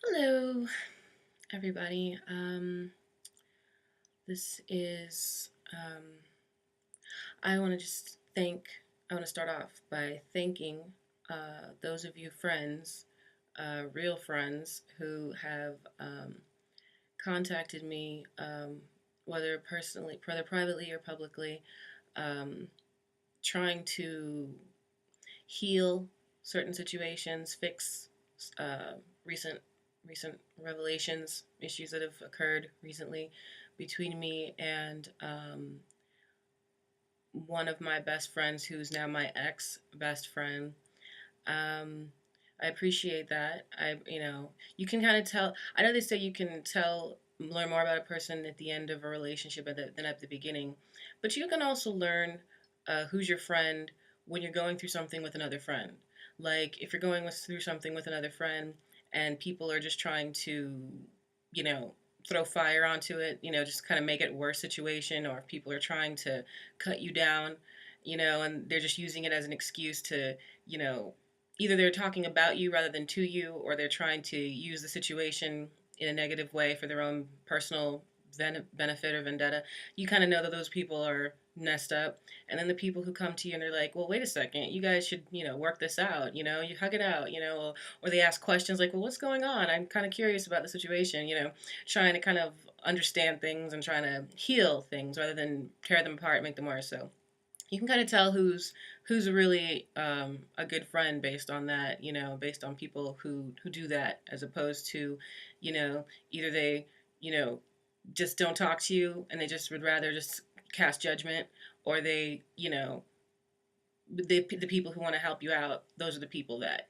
Hello, everybody. This is, I want to just thank, I want to start off by thanking those of you friends, real friends, who have contacted me, whether personally, whether privately or publicly, um, trying to heal certain situations, fix uh, recent recent revelations, issues that have occurred recently between me and one of my best friends, who's now my ex best friend. Um, I appreciate that. You can kind of tell. I know they say you can learn more about a person at the end of a relationship than at the beginning, but you can also learn who's your friend when you're going through something with another friend. Like if you're through something with another friend and people are just trying to, you know, throw fire onto it, just kind of make it worse situation, or if people are trying to cut you down, and they're just using it as an excuse to, you know, either they're talking about you rather than to you, or they're trying to use the situation in a negative way for their own personal benefit or vendetta. You kind of know that those people are messed up. And then the people who come to you and they're like, well, wait a second, you guys should, work this out, you hug it out, or they ask questions like, well, what's going on? I'm kind of curious about the situation, trying to kind of understand things and trying to heal things rather than tear them apart and make them worse. So you can kind of tell who's really a good friend based on that, based on people who do that, as opposed to, you know, either they, you know, just don't talk to you and they just would rather just cast judgment, or they, the people who want to help you out. Those are the people that,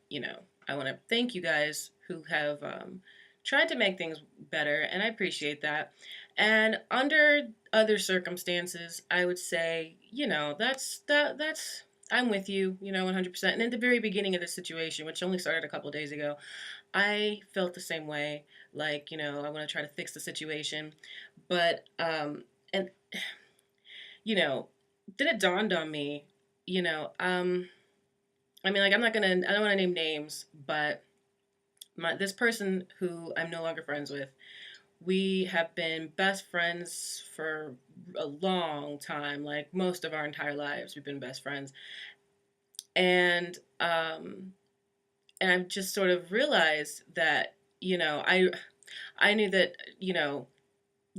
I want to thank you guys who have tried to make things better, and I appreciate that. And under other circumstances, I would say, that's I'm with you, 100%. And at the very beginning of this situation, which only started a couple of days ago, I felt the same way. Like, I want to try to fix the situation, but and then it dawned on me, you know, um, like I don't want to name names, but this person who I'm no longer friends with, we have been best friends for a long time, like most of our entire lives. We've been best friends, and I've just sort of realized that, I knew that,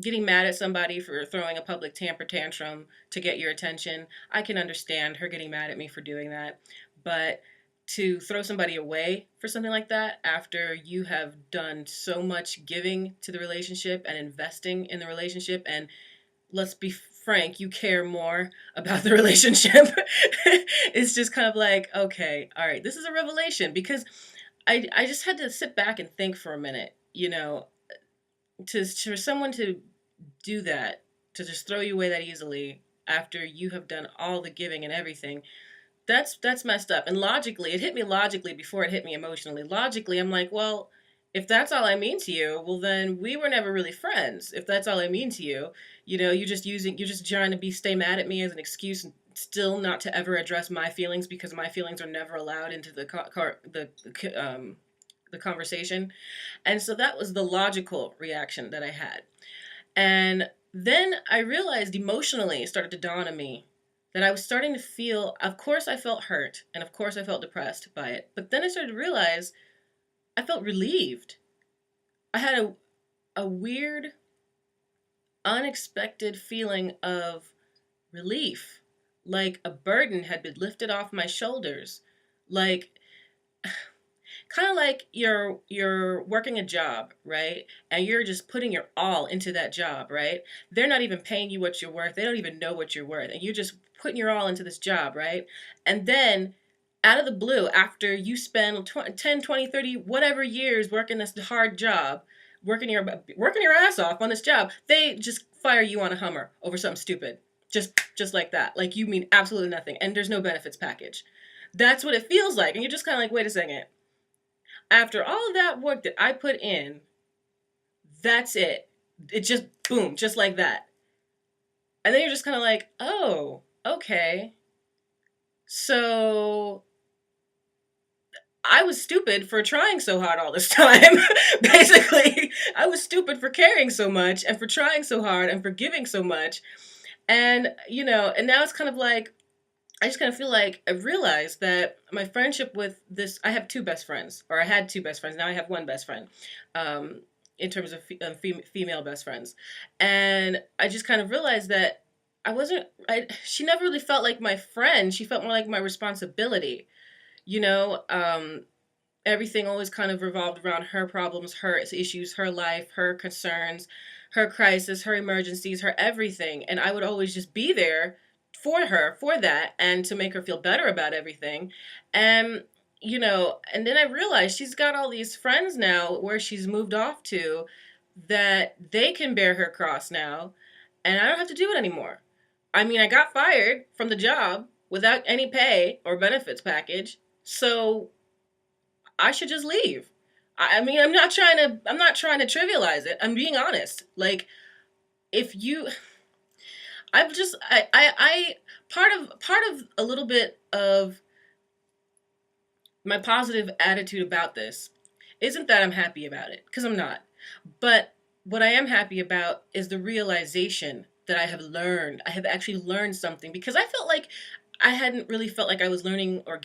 getting mad at somebody for throwing a public temper tantrum to get your attention, I can understand her getting mad at me for doing that. But to throw somebody away for something like that after you have done so much giving to the relationship and investing in the relationship, and let's be frank, you care more about the relationship, it's just kind of like, okay, all right, this is a revelation, because I just had to sit back and think for a minute, for someone to do that, to just throw you away that easily after you have done all the giving and everything. That's messed up. And logically, it hit me logically before it hit me emotionally. Logically, I'm like, well, if that's all I mean to you, well then we were never really friends. If that's all I mean to you, you're just trying to stay mad at me as an excuse, and still not to ever address my feelings, because my feelings are never allowed into the conversation. And so that was the logical reaction that I had. And then I realized emotionally, it started to dawn on me that I was starting to feel, of course, I felt hurt, and of course, I felt depressed by it. But then I started to realize I felt relieved. I had a weird, unexpected feeling of relief, like a burden had been lifted off my shoulders. Like, kind of like you're working a job, right? And you're just putting your all into that job, right? They're not even paying you what you're worth. They don't even know what you're worth. And you're just putting your all into this job, right? And then out of the blue, after you spend 10, 20, 30, whatever years working this hard job, working your ass off on this job, they just fire you on a Hummer over something stupid. Just like that. Like you mean absolutely nothing, and there's no benefits package. That's what it feels like. And you're just kind of like, wait a second, after all of that work that I put in, that's it. It just boom, just like that. And then you're just kind of like, oh, okay. So I was stupid for trying so hard all this time. Basically, I was stupid for caring so much and for trying so hard and for giving so much. And, and now it's kind of like, I just kind of feel like I realized that my friendship with this, I have two best friends, or I had two best friends. Now I have one best friend, in terms of female best friends. And I just kind of realized that she never really felt like my friend. She felt more like my responsibility. You know, everything always kind of revolved around her problems, her issues, her life, her concerns, her crisis, her emergencies, her everything. And I would always just be there for her, for that, and to make her feel better about everything. And, and then I realized she's got all these friends now where she's moved off to, that they can bear her cross now, and I don't have to do it anymore. I mean, I got fired from the job without any pay or benefits package. So I should just leave. I mean, I'm not trying to trivialize it. I'm being honest. Like, if you, I've just, I part of a little bit of my positive attitude about this isn't that I'm happy about it, because I'm not. But what I am happy about is the realization that I have learned. I have actually learned something, because I felt like I hadn't really felt like I was learning or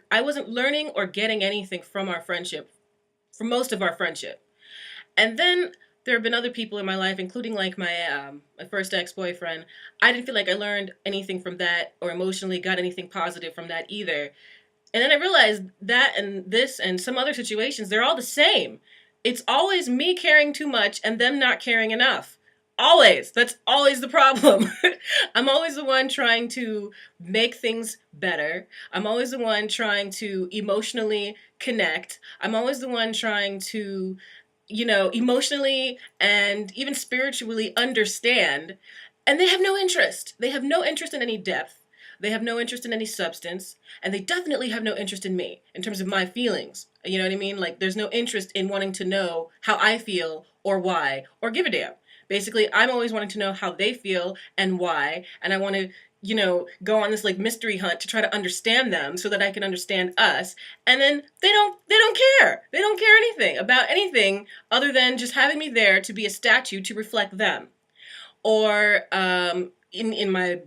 I wasn't learning or getting anything from our friendship, from most of our friendship. And then there have been other people in my life, including like my first ex-boyfriend. I didn't feel like I learned anything from that or emotionally got anything positive from that either. And then I realized that and this and some other situations, they're all the same. It's always me caring too much and them not caring enough. Always. That's always the problem. I'm always the one trying to make things better. I'm always the one trying to emotionally connect. I'm always the one trying to, emotionally and even spiritually understand. And they have no interest. They have no interest in any depth. They have no interest in any substance. And they definitely have no interest in me in terms of my feelings. You know what I mean? Like, there's no interest in wanting to know how I feel or why or give a damn. Basically, I'm always wanting to know how they feel and why. And I want to, go on this like mystery hunt to try to understand them so that I can understand us. And then they don't care. They don't care anything about anything other than just having me there to be a statue to reflect them. Or in my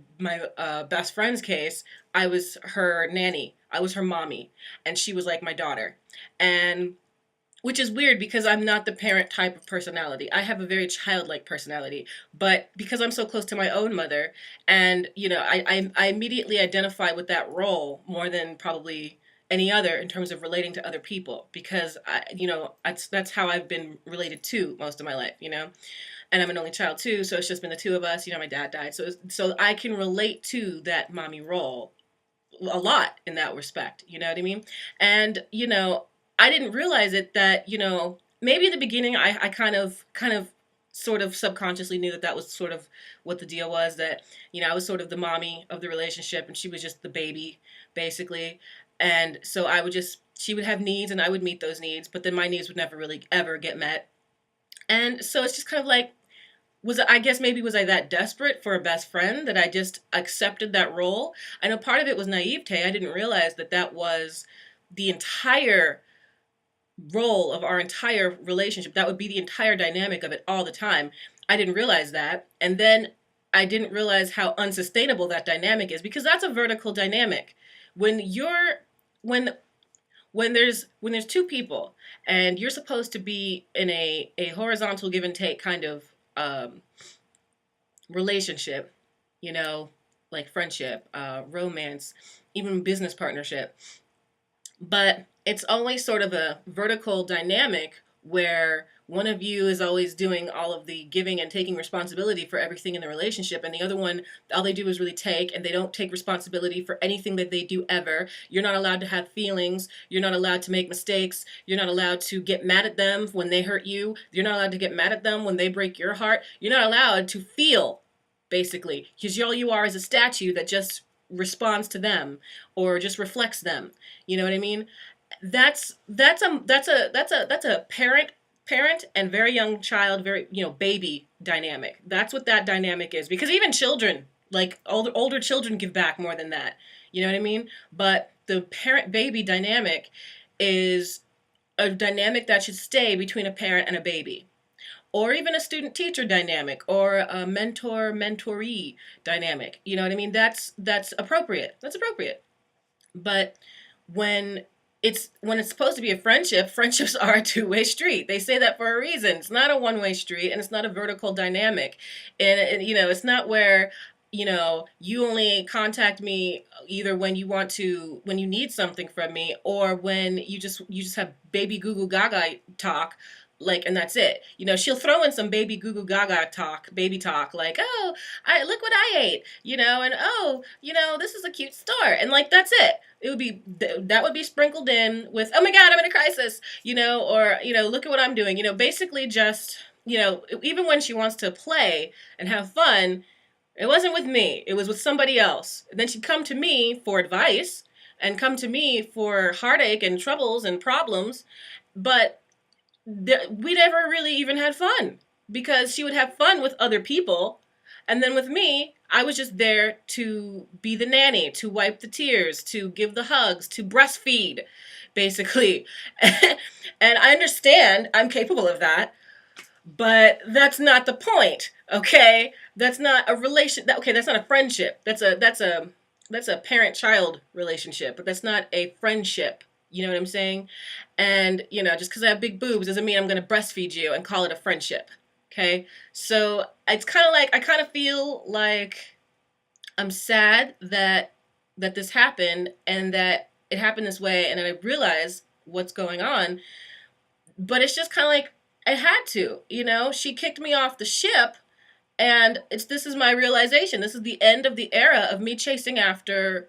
best friend's case, I was her nanny. I was her mommy, and she was like my daughter. And which is weird because I'm not the parent type of personality. I have a very childlike personality, but because I'm so close to my own mother, and I immediately identify with that role more than probably any other in terms of relating to other people, because that's how I've been related to most of my life, and I'm an only child too, so it's just been the two of us. My dad died, so I can relate to that mommy role a lot in that respect. You know what I mean? And I didn't realize it that maybe in the beginning I kind of sort of subconsciously knew that was sort of what the deal was, that I was sort of the mommy of the relationship and she was just the baby, basically. And so she would have needs and I would meet those needs, but then my needs would never really ever get met. And so it's just kind of like, I guess maybe was I that desperate for a best friend that I just accepted that role? I know part of it was naivete. I didn't realize that was the entire role of our entire relationship. That would be the entire dynamic of it all the time. I didn't realize that. And then I didn't realize how unsustainable that dynamic is, because that's a vertical dynamic. When there's two people and you're supposed to be in a horizontal give and take kind of relationship, like friendship, romance, even business partnership, but it's always sort of a vertical dynamic where one of you is always doing all of the giving and taking responsibility for everything in the relationship, and the other one, all they do is really take, and they don't take responsibility for anything that they do ever. You're not allowed to have feelings. You're not allowed to make mistakes. You're not allowed to get mad at them when they hurt you. You're not allowed to get mad at them when they break your heart. You're not allowed to feel, basically, because all you are is a statue that just responds to them or just reflects them. You know what I mean? That's a parent and very young child, very baby dynamic. That's what that dynamic is, because even children, like older children, give back more than that. You know what I mean? But the parent baby dynamic is a dynamic that should stay between a parent and a baby, or even a student teacher dynamic, or a mentor mentoree dynamic. You know what I mean? That's appropriate. That's appropriate. But when it's supposed to be a friendship, friendships are a two-way street. They say that for a reason. It's not a one-way street, and it's not a vertical dynamic. And it's not where you only contact me either when you need something from me, or when you just have baby goo goo gaga talk, like, and that's it. She'll throw in some baby goo goo gaga talk, baby talk, like, oh, I look what I ate, and oh, this is a cute store, and like that's it. It would be that would be sprinkled in with, oh my God, I'm in a crisis, or look at what I'm doing, basically just, even when she wants to play and have fun, it wasn't with me. It was with somebody else. And then she'd come to me for advice and come to me for heartache and troubles and problems. But we never really even had fun, because she would have fun with other people. And then with me, I was just there to be the nanny, to wipe the tears, to give the hugs, to breastfeed, basically. And I understand I'm capable of that. But that's not the point, okay? That's not a relation. Okay, that's not a friendship. That's a parent-child relationship, but that's not a friendship. You know what I'm saying? And just because I have big boobs doesn't mean I'm gonna breastfeed you and call it a friendship. Okay? So it's kind of like, I kind of feel like I'm sad that this happened, and that it happened this way, and then I realize what's going on. But it's just kind of like, I had to, she kicked me off the ship, and this is my realization. This is the end of the era of me chasing after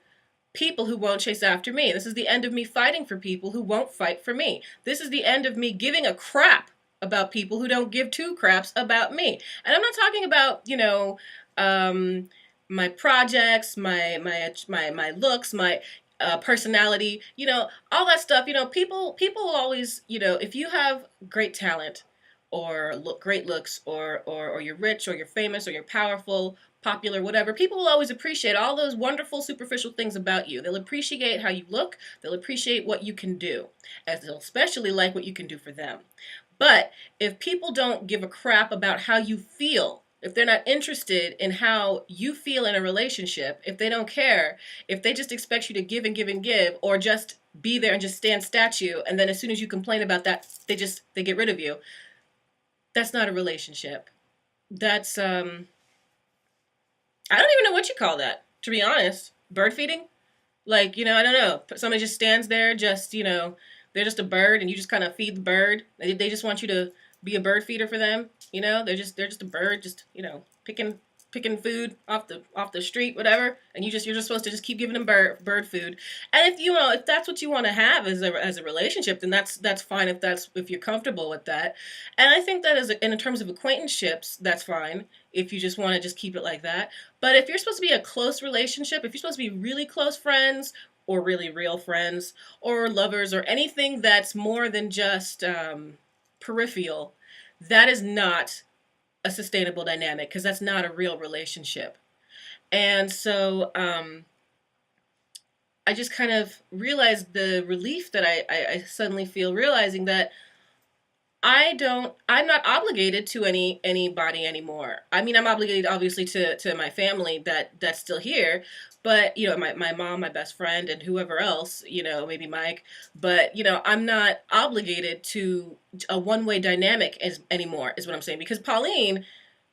people who won't chase after me. This is the end of me fighting for people who won't fight for me. This is the end of me giving a crap about people who don't give two craps about me. And I'm not talking about, my projects, my looks, my personality, all that stuff. People will always, if you have great talent, or great looks, or you're rich, or you're famous, or you're powerful, popular, whatever, people will always appreciate all those wonderful superficial things about you. They'll appreciate how you look. They'll appreciate what you can do, and they'll especially like what you can do for them. But if people don't give a crap about how you feel, if they're not interested in how you feel in a relationship, if they don't care, if they just expect you to give and give and give, or just be there and just stand statue, and then as soon as you complain about that, they get rid of you, that's not a relationship. That's, I don't even know what you call that, to be honest. Bird feeding? Like, I don't know. Somebody just stands there, just, they're just a bird, and you just kind of feed the bird. They just want you to be a bird feeder for them. They're just a bird, just, picking food off the street, whatever. And you're just supposed to just keep giving them bird food. And if that's what you want to have as a relationship, then that's fine, if you're comfortable with that. And I think that in terms of acquaintanceships, that's fine if you just want to just keep it like that. But if you're supposed to be a close relationship, if you're supposed to be really close friends, or really real friends, or lovers, or anything that's more than just peripheral, that is not a sustainable dynamic, because that's not a real relationship. And so I just kind of realized the relief that I suddenly feel, realizing that I'm not obligated to anybody anymore. I mean, I'm obligated obviously to my family that's still here, but my mom, my best friend, and whoever else, maybe Mike, but I'm not obligated to a one-way dynamic anymore, is what I'm saying, because Pauline,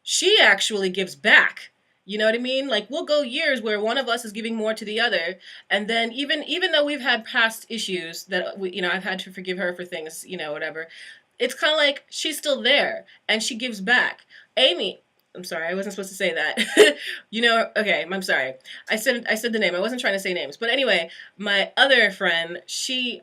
she actually gives back. You know what I mean? Like, we'll go years where one of us is giving more to the other, and then even though we've had past issues that I've had to forgive her for things, whatever, it's kind of like she's still there, and she gives back. Amy, I'm sorry, I wasn't supposed to say that. Okay, I'm sorry. I said the name. I wasn't trying to say names. But anyway, my other friend, she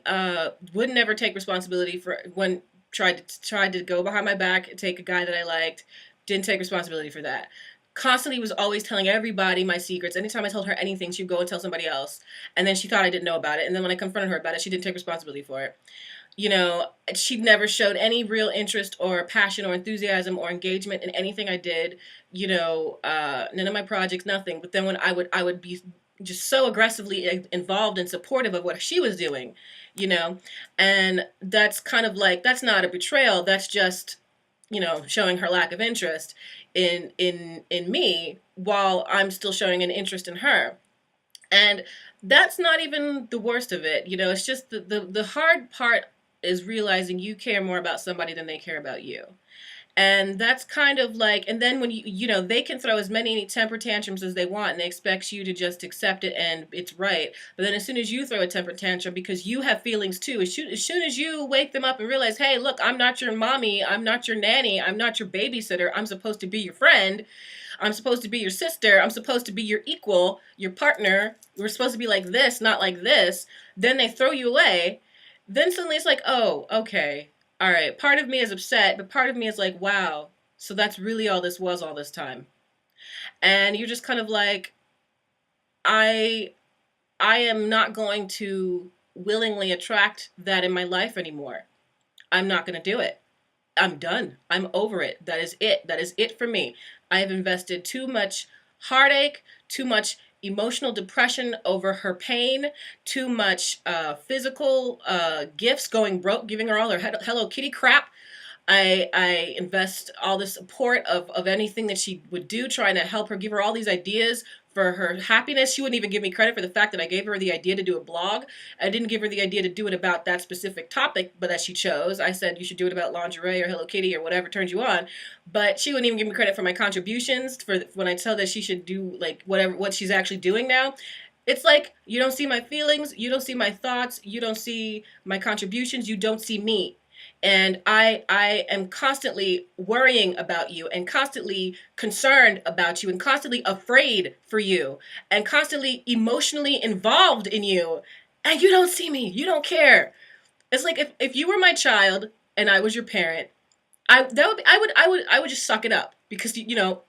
would never take responsibility for when tried to go behind my back, take a guy that I liked, didn't take responsibility for that. Constantly was always telling everybody my secrets. Anytime I told her anything, she'd go and tell somebody else. And then she thought I didn't know about it. And then when I confronted her about it, she didn't take responsibility for it. She never showed any real interest or passion or enthusiasm or engagement in anything I did, none of my projects, nothing. But then when I would be just so aggressively involved and supportive of what she was doing, you know? And that's kind of like, that's not a betrayal. That's just, showing her lack of interest in me while I'm still showing an interest in her. And that's not even the worst of it. It's just the hard part is realizing you care more about somebody than they care about you. And that's kind of like, and then when they can throw as many temper tantrums as they want and they expect you to just accept it and it's right. But then as soon as you throw a temper tantrum, because you have feelings too, as soon as you wake them up and realize, hey, look, I'm not your mommy, I'm not your nanny, I'm not your babysitter, I'm supposed to be your friend, I'm supposed to be your sister, I'm supposed to be your equal, your partner, we're supposed to be like this, not like this, then they throw you away. Then suddenly it's like, oh, okay, all right, part of me is upset, but part of me is like, wow, so that's really all this was all this time. And you're just kind of like, I I am not going to willingly attract that in my life anymore. I'm not going to do it. I'm done. I'm over it. That is it. That is it for me. I have invested too much heartache, too much emotional depression over her pain, too much physical gifts, going broke, giving her all her Hello Kitty crap. I invest all the support of anything that she would do, trying to help her, give her all these ideas for her happiness. She wouldn't even give me credit for the fact that I gave her the idea to do a blog. I didn't give her the idea to do it about that specific topic, but that she chose. I said you should do it about lingerie or Hello Kitty or whatever turns you on. But she wouldn't even give me credit for my contributions for when I tell that she should do like what she's actually doing now. It's like you don't see my feelings, you don't see my thoughts, you don't see my contributions, you don't see me. And I am constantly worrying about you and constantly concerned about you and constantly afraid for you and constantly emotionally involved in you, and you don't see me, you don't care. It's like if you were my child and I was your parent, I would just suck it up because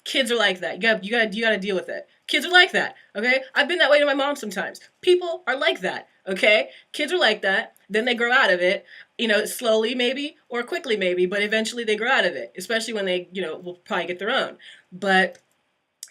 kids are like that. You gotta deal with it. Kids are like that. Okay, I've been that way to my mom sometimes. People are like that. Okay, kids are like that. Then they grow out of it. Slowly maybe or quickly maybe, but eventually they grow out of it. Especially when they will probably get their own. But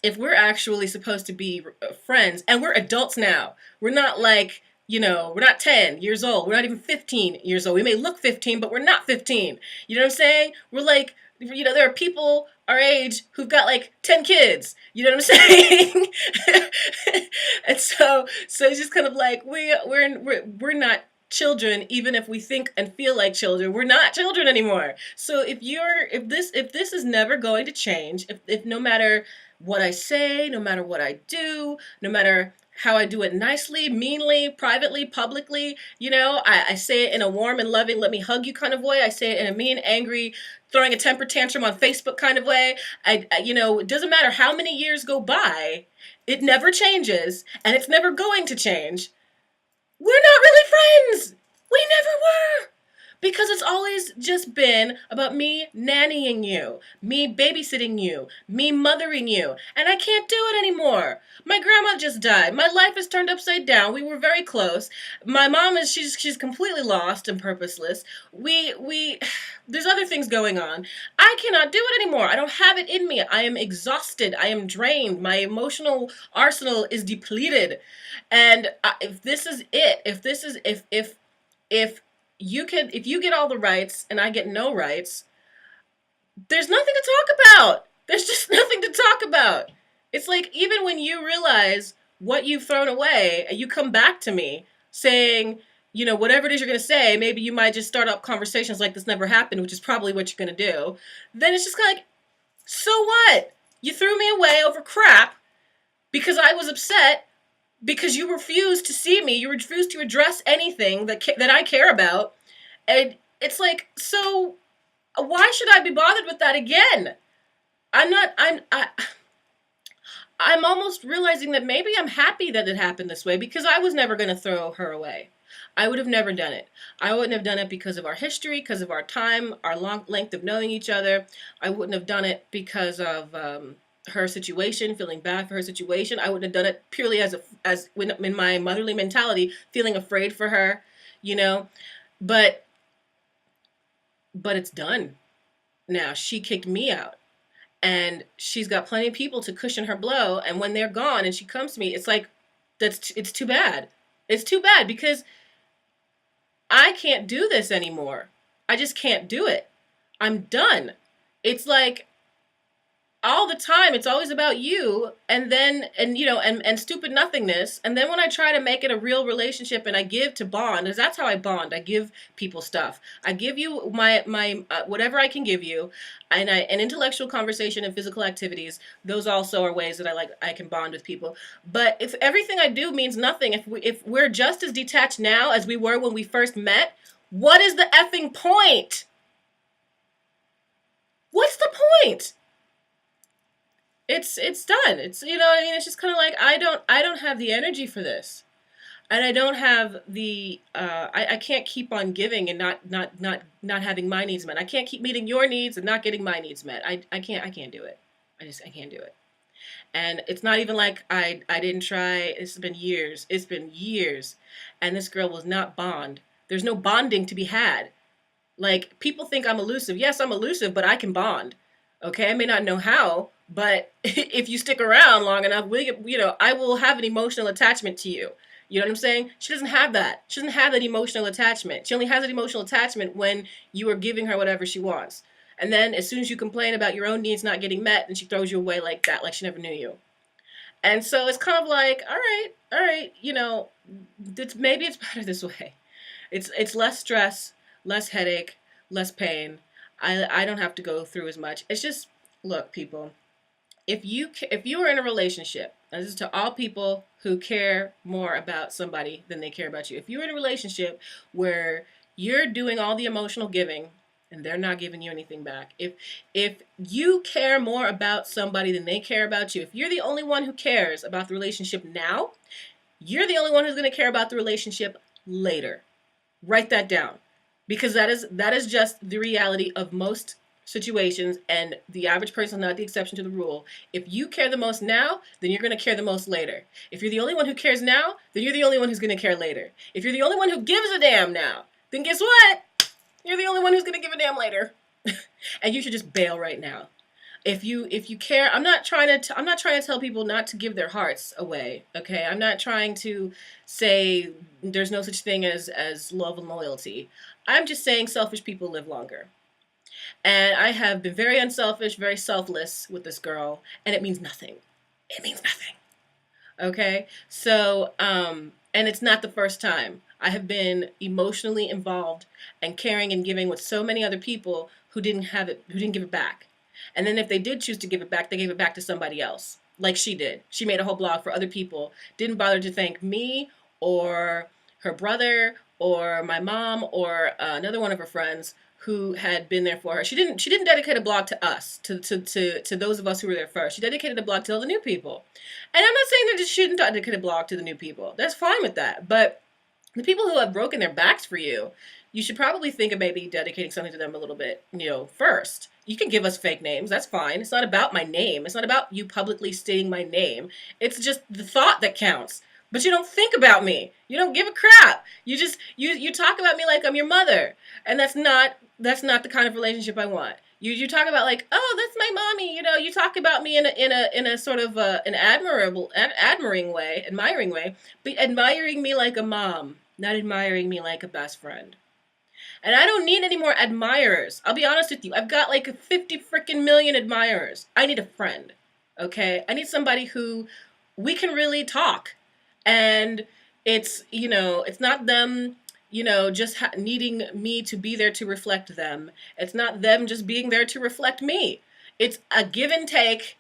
if we're actually supposed to be friends and we're adults now, we're not like, we're not 10 years old. We're not even 15 years old. We may look 15, but we're not 15. You know what I'm saying? We're like, there are people our age who've got like 10 kids. You know what I'm saying? And so it's just kind of like we're not children, even if we think and feel like children. We're not children anymore. So if this is never going to change, if no matter what I say, no matter what I do, no matter how I do it nicely, meanly, privately, publicly, I say it in a warm and loving, let me hug you kind of way. I say it in a mean, angry, throwing a temper tantrum on Facebook kind of way. It doesn't matter how many years go by, it never changes, and it's never going to change. We're not really friends. We never were. Because it's always just been about me nannying you, me babysitting you, me mothering you. And I can't do it anymore. My grandma just died. My life is turned upside down. We were very close. My mom she's completely lost and purposeless. There's other things going on. I cannot do it anymore. I don't have it in me. I am exhausted. I am drained. My emotional arsenal is depleted. And if this is it, if you get all the rights and I get no rights, there's nothing to talk about. There's just nothing to talk about. It's like even when you realize what you've thrown away and you come back to me saying, whatever it is you're going to say, maybe you might just start up conversations like this never happened, which is probably what you're going to do. Then it's just kind of like, so what? You threw me away over crap because I was upset because you refuse to see me, you refuse to address anything that I care about, and it's like, so why should I be bothered with that again? I'm almost realizing that maybe I'm happy that it happened this way because I was never going to throw her away. I would have never done it. I wouldn't have done it because of our history, because of our time, our long length of knowing each other. I wouldn't have done it because of her situation, feeling bad for her situation. I wouldn't have done it purely as in my motherly mentality, feeling afraid for her, But it's done. Now she kicked me out, and she's got plenty of people to cushion her blow. And when they're gone, and she comes to me, it's like it's too bad. It's too bad because I can't do this anymore. I just can't do it. I'm done. It's like all the time it's always about you, and then and stupid nothingness, and then when I try to make it a real relationship and I give to bond, because that's how I bond. I give people stuff. I give you my whatever I can give you, and intellectual conversation and physical activities, those also are ways that I can bond with people. But if everything I do means nothing, if we're just as detached now as we were when we first met, what is the effing point? What's the point? It's done. It's, you know what I mean? It's just kind of like, I don't have the energy for this. And I don't have the I can't keep on giving and not having my needs met. I can't keep meeting your needs and not getting my needs met. I can't do it. I can't do it. And it's not even like I didn't try. It's been years. It's been years. And this girl was not bond. There's no bonding to be had. Like, people think I'm elusive. Yes, I'm elusive, but I can bond. Okay, I may not know how, but if you stick around long enough, I will have an emotional attachment to you. You know what I'm saying? She doesn't have that. She doesn't have that emotional attachment. She only has an emotional attachment when you are giving her whatever she wants. And then as soon as you complain about your own needs not getting met, then she throws you away like that, like she never knew you. And so it's kind of like, all right, maybe it's better this way. It's less stress, less headache, less pain. I don't have to go through as much. It's just, look, people, if you are in a relationship, and this is to all people who care more about somebody than they care about you. If you're in a relationship where you're doing all the emotional giving and they're not giving you anything back, if you care more about somebody than they care about you, if you're the only one who cares about the relationship now, you're the only one who's going to care about the relationship later. Write that down, because that is just the reality of most situations, and the average person is not the exception to the rule. If you care the most now, then you're going to care the most later. If you're the only one who cares now, then you're the only one who's going to care later. If you're the only one who gives a damn now, then guess what? You're the only one who's going to give a damn later. And you should just bail right now. If you care, I'm not trying to tell people not to give their hearts away, okay? I'm not trying to say there's no such thing as love and loyalty. I'm just saying selfish people live longer. And I have been very unselfish, very selfless with this girl, and it means nothing. It means nothing. Okay? So, and it's not the first time. I have been emotionally involved and caring and giving with so many other people who didn't give it back. And then if they did choose to give it back, they gave it back to somebody else, like she did. She made a whole blog for other people, didn't bother to thank me or her brother or my mom or another one of her friends who had been there for her. She didn't dedicate a blog to us, to those of us who were there first. She dedicated a blog to all the new people. And I'm not saying that she shouldn't dedicate a blog to the new people. That's fine with that. But the people who have broken their backs for you, you should probably think of maybe dedicating something to them a little bit, first. You can give us fake names. That's fine. It's not about my name. It's not about you publicly stating my name. It's just the thought that counts. But you don't think about me. You don't give a crap. You just you talk about me like I'm your mother, and that's not the kind of relationship I want. You talk about like, oh, that's my mommy. You talk about me in a sort of an admiring way, but admiring me like a mom, not admiring me like a best friend. And I don't need any more admirers. I'll be honest with you. I've got like 50 freaking million admirers. I need a friend. Okay? I need somebody who we can really talk. And it's not them, just needing me to be there to reflect them. It's not them just being there to reflect me. It's a give and take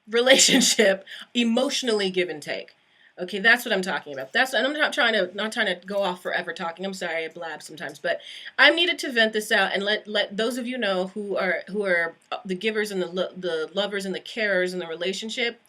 relationship, emotionally give and take. Okay, that's what I'm talking about. And I'm not trying to go off forever talking. I'm sorry, I blab sometimes, but I needed to vent this out and let those of you know who are the givers and the lovers and the carers in the relationship.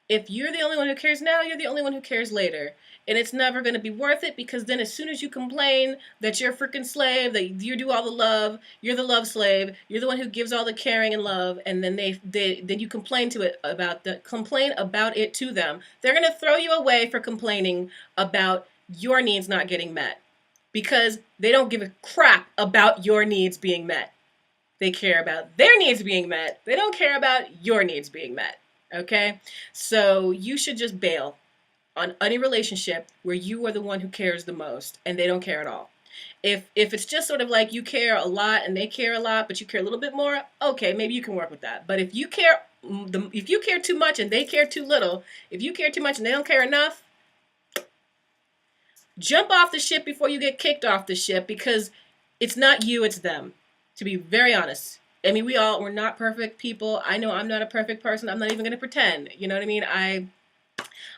If you're the only one who cares now, you're the only one who cares later. And it's never going to be worth it, because then as soon as you complain that you're a freaking slave, that you do all the love, you're the love slave, you're the one who gives all the caring and love, and then then you complain about it to them, they're going to throw you away for complaining about your needs not getting met, because they don't give a crap about your needs being met. They care about their needs being met. They don't care about your needs being met. Okay? So you should just bail on any relationship where you are the one who cares the most and they don't care at all. If it's just sort of like you care a lot and they care a lot, but you care a little bit more, okay, maybe you can work with that. But if you care too much and they care too little, if you care too much and they don't care enough, jump off the ship before you get kicked off the ship, because it's not you, it's them. To be very honest. I mean, we're not perfect people. I know I'm not a perfect person. I'm not even going to pretend. You know what I mean?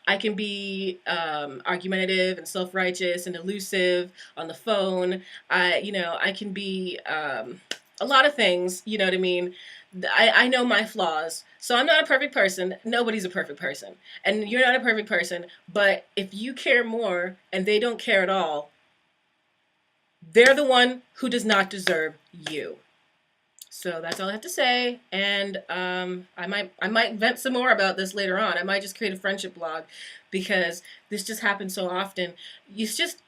I can be argumentative and self-righteous and elusive on the phone. I can be a lot of things. You know what I mean? I know my flaws. So I'm not a perfect person. Nobody's a perfect person. And you're not a perfect person. But if you care more and they don't care at all, they're the one who does not deserve you. So that's all I have to say, and I might vent some more about this later on. I might just create a friendship blog, because this just happens so often. It's just,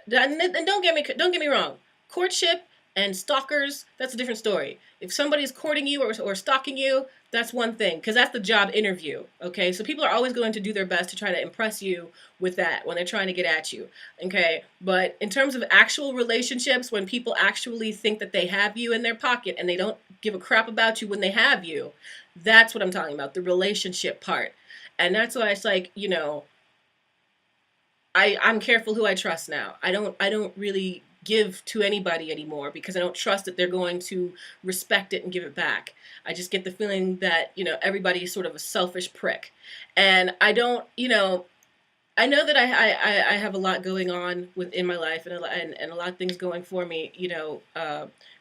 and don't get me wrong, courtship and stalkers, that's a different story. If somebody's courting you or stalking you, that's one thing, because that's the job interview, okay? So people are always going to do their best to try to impress you with that when they're trying to get at you, okay? But in terms of actual relationships, when people actually think that they have you in their pocket and they don't give a crap about you when they have you, that's what I'm talking about, the relationship part. And that's why it's like, I'm careful who I trust now. I don't really give to anybody anymore, because I don't trust that they're going to respect it and give it back. I just get the feeling that, everybody is sort of a selfish prick. And I don't, I know that I have a lot going on in my life, and a lot of things going for me,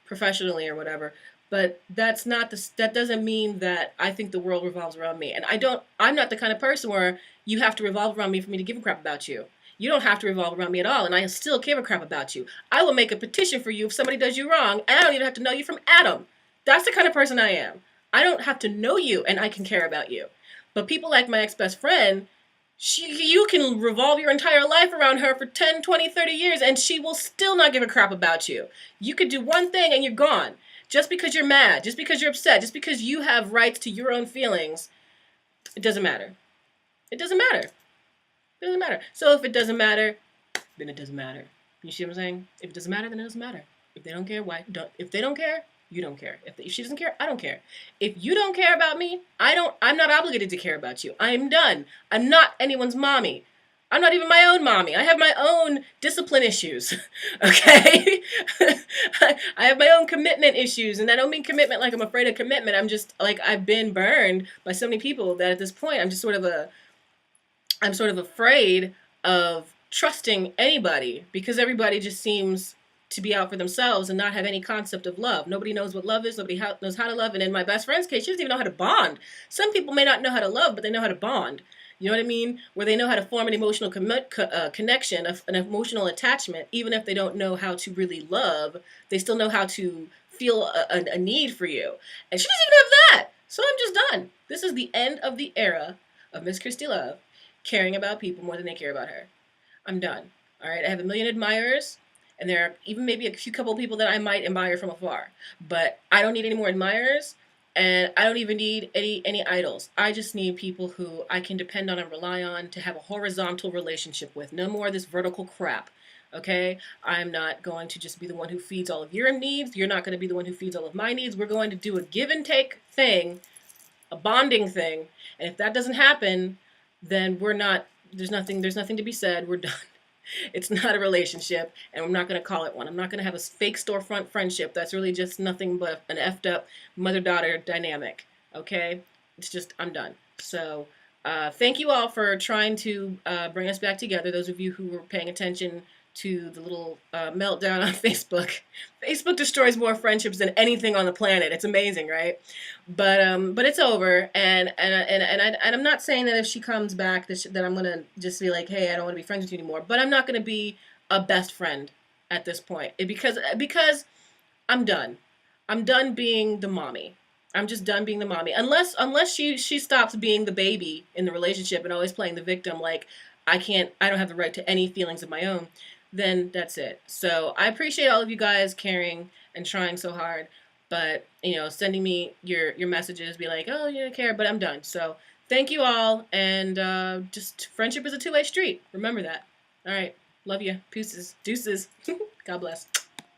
professionally or whatever. But that doesn't mean that I think the world revolves around me. And I'm not the kind of person where you have to revolve around me for me to give a crap about you. You don't have to revolve around me at all, and I still give a crap about you. I will make a petition for you if somebody does you wrong, and I don't even have to know you from Adam. That's the kind of person I am. I don't have to know you, and I can care about you. But people like my ex-best friend, you can revolve your entire life around her for 10, 20, 30 years, and she will still not give a crap about you. You could do one thing, and you're gone. Just because you're mad, just because you're upset, just because you have rights to your own feelings, it doesn't matter. It doesn't matter. It doesn't matter. So if it doesn't matter, then it doesn't matter. You see what I'm saying? If it doesn't matter, then it doesn't matter. If they don't care, why? If they don't care, you don't care. If she doesn't care, I don't care. If you don't care about me, I'm not obligated to care about you. I'm done. I'm not anyone's mommy. I'm not even my own mommy. I have my own discipline issues, okay? I have my own commitment issues, and I don't mean commitment like I'm afraid of commitment. I'm just, like, I've been burned by so many people that at this point I'm sort of afraid of trusting anybody, because everybody just seems to be out for themselves and not have any concept of love. Nobody knows what love is. Nobody knows how to love. And in my best friend's case, she doesn't even know how to bond. Some people may not know how to love, but they know how to bond. You know what I mean? Where they know how to form an emotional connection, an emotional attachment, even if they don't know how to really love, they still know how to feel a need for you. And she doesn't even have that. So I'm just done. This is the end of the era of Miss Christi Love caring about people more than they care about her. I'm done. All right? I have a million admirers, and there are even maybe a few couple of people that I might admire from afar. But I don't need any more admirers. And I don't even need any idols. I just need people who I can depend on and rely on to have a horizontal relationship with. No more of this vertical crap, okay? I'm not going to just be the one who feeds all of your needs. You're not going to be the one who feeds all of my needs. We're going to do a give and take thing, a bonding thing. And if that doesn't happen, then there's nothing to be said. We're done. It's not a relationship, and I'm not going to call it one. I'm not going to have a fake storefront friendship that's really just nothing but an effed up mother-daughter dynamic, okay? It's just, I'm done. So, thank you all for trying to bring us back together, those of you who were paying attention to the little meltdown on Facebook. Facebook destroys more friendships than anything on the planet. It's amazing, right? But it's over, and I'm not saying that if she comes back that I'm gonna just be like, hey, I don't want to be friends with you anymore. But I'm not gonna be a best friend at this point, because I'm done. I'm done being the mommy. I'm just done being the mommy. Unless she stops being the baby in the relationship and always playing the victim, like I don't have the right to any feelings of my own, then that's it. So I appreciate all of you guys caring and trying so hard, but sending me your messages, be like, oh, you don't care, but I'm done. So thank you all, and just friendship is a two-way street. Remember that. All right, love you. Deuces. God bless.